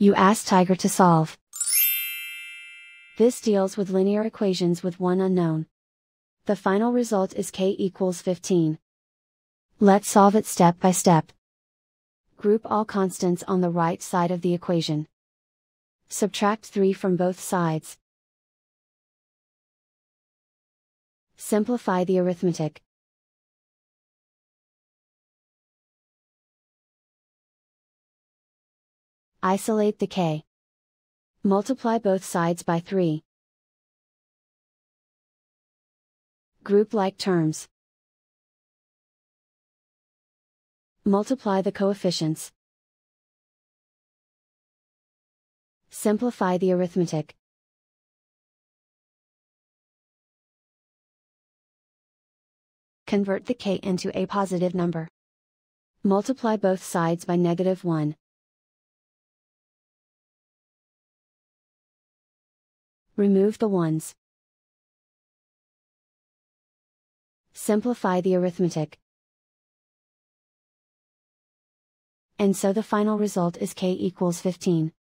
You ask Tiger to solve. This deals with linear equations with one unknown. The final result is k equals 15. Let's solve it step by step. Group all constants on the right side of the equation. Subtract 3 from both sides. Simplify the arithmetic. Isolate the k. Multiply both sides by 3. Group like terms. Multiply the coefficients. Simplify the arithmetic. Convert the k into a positive number. Multiply both sides by -1. Remove the ones. Simplify the arithmetic. And so the final result is k equals 15.